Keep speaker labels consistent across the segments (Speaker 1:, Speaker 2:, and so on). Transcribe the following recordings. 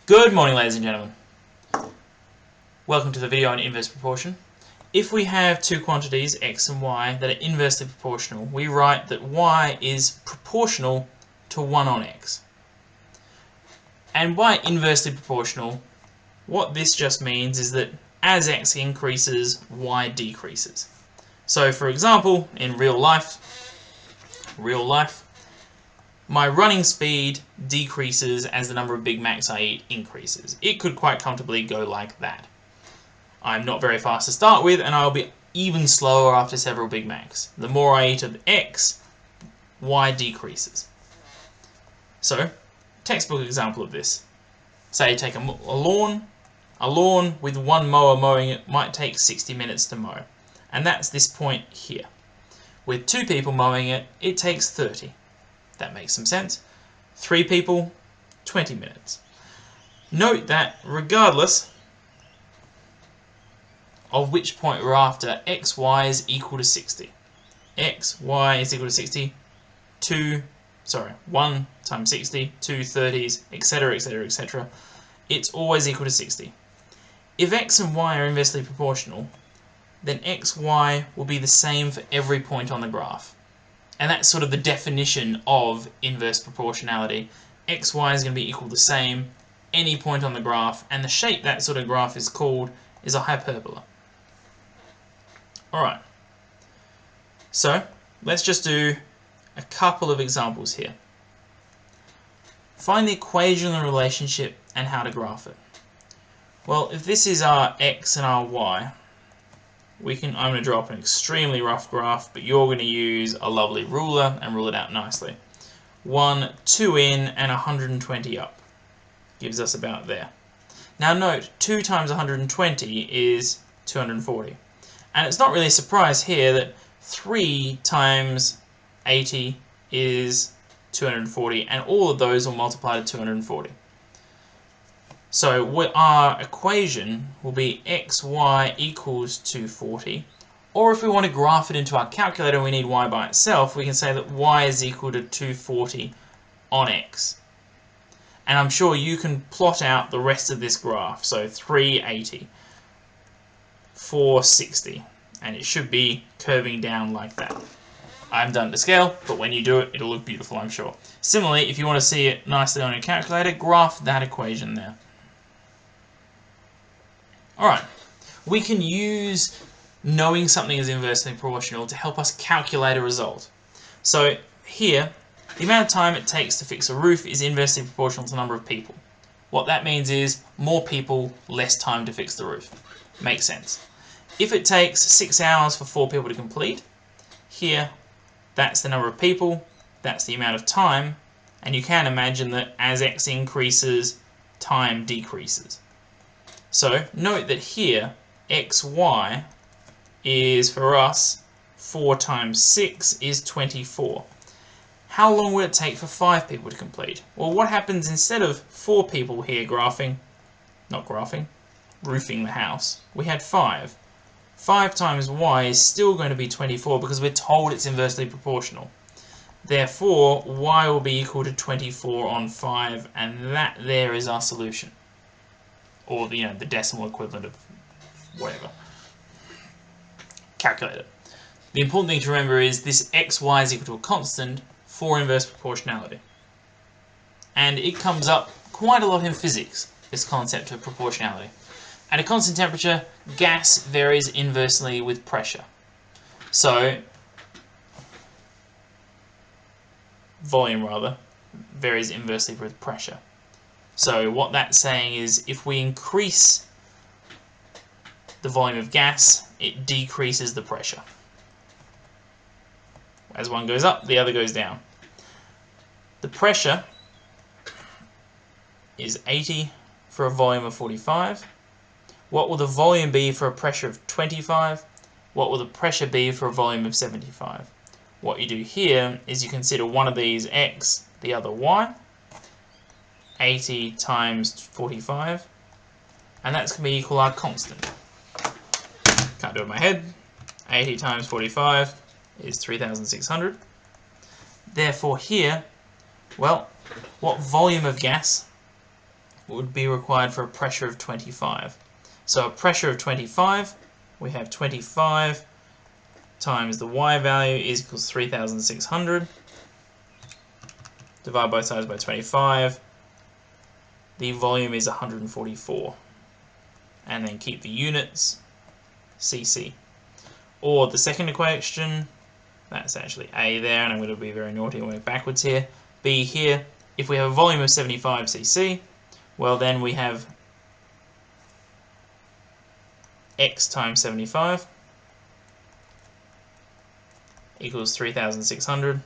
Speaker 1: Good morning, ladies and gentlemen. Welcome to the video on inverse proportion. If we have two quantities, x and y, that are inversely proportional, we write that y is proportional to 1 on x. And by inversely proportional, what this just means is that as x increases, y decreases. So for example, in real life, my running speed decreases as the number of Big Macs I eat increases. It could quite comfortably go like that. I'm not very fast to start with, and I'll be even slower after several Big Macs. The more I eat of X, Y decreases. So, textbook example of this. Say take a lawn. A lawn with one mower mowing it might take 60 minutes to mow. And that's this point here. With two people mowing it, it takes 30. That makes some sense. 3 people, 20 minutes. Note that regardless of which point we're after, x, y is equal to 60. X, y is equal to 60. 1 times 60, 2 30s, etc, etc, etc. It's always equal to 60. If x and y are inversely proportional, then x, y will be the same for every point on the graph. And that's sort of the definition of inverse proportionality. X, y is going to be equal to the same any point on the graph, and the shape that sort of graph is called is a hyperbola. Alright, so let's just do a couple of examples here. Find the equation of the relationship and how to graph it. Well, if this is our x and our y, I'm going to draw up an extremely rough graph, but you're going to use a lovely ruler and rule it out nicely. 1, 2 in, and 120 up. Gives us about there. Now note, 2 times 120 is 240. And it's not really a surprise here that 3 times 80 is 240, and all of those will multiply to 240. So our equation will be xy equals 240, or if we want to graph it into our calculator and we need y by itself, we can say that y is equal to 240 on x. And I'm sure you can plot out the rest of this graph, so 380, 460, and it should be curving down like that. I haven't done it to scale, but when you do it, it'll look beautiful, I'm sure. Similarly, if you want to see it nicely on your calculator, graph that equation there. Alright, we can use knowing something is inversely proportional to help us calculate a result. So here, the amount of time it takes to fix a roof is inversely proportional to the number of people. What that means is more people, less time to fix the roof. Makes sense. If it takes 6 hours for 4 people to complete, here, that's the number of people, that's the amount of time, and you can imagine that as x increases, time decreases. So note that here, xy is for us 4 times 6 is 24. How long would it take for 5 people to complete? Well, what happens instead of 4 people here roofing the house, we had 5. 5 times y is still going to be 24 because we're told it's inversely proportional. Therefore, y will be equal to 24 on 5, and that there is our solution. Or the decimal equivalent of whatever. Calculate it. The important thing to remember is this xy is equal to a constant for inverse proportionality. And it comes up quite a lot in physics, this concept of proportionality. At a constant temperature, gas varies inversely with pressure. So, volume rather, varies inversely with pressure. So what that's saying is if we increase the volume of gas, it decreases the pressure. As one goes up, the other goes down. The pressure is 80 for a volume of 45. What will the volume be for a pressure of 25? What will the pressure be for a volume of 75? What you do here is you consider one of these x, the other y. 80 times 45, and that's going to be equal our constant. Can't do it in my head. 80 times 45 is 3,600. Therefore here, well, what volume of gas would be required for a pressure of 25. So a pressure of 25, we have 25 times the Y value is equals 3,600. Divide both sides by 25. The volume is 144. And then keep the units, cc. Or the second equation, that's actually A there, and I'm going to be very naughty and work backwards here. B here, if we have a volume of 75 cc, well then we have x times 75 equals 3,600,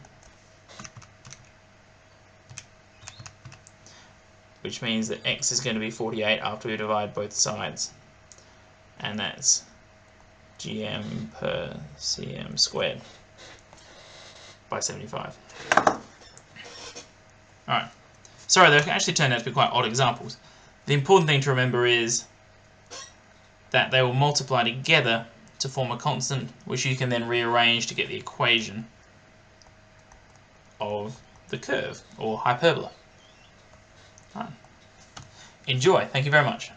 Speaker 1: which means that x is going to be 48 after we divide both sides. And that's gm per cm squared by 75. Alright, sorry, they actually turned out to be quite odd examples. The important thing to remember is that they will multiply together to form a constant, which you can then rearrange to get the equation of the curve, or hyperbola. Enjoy, thank you very much.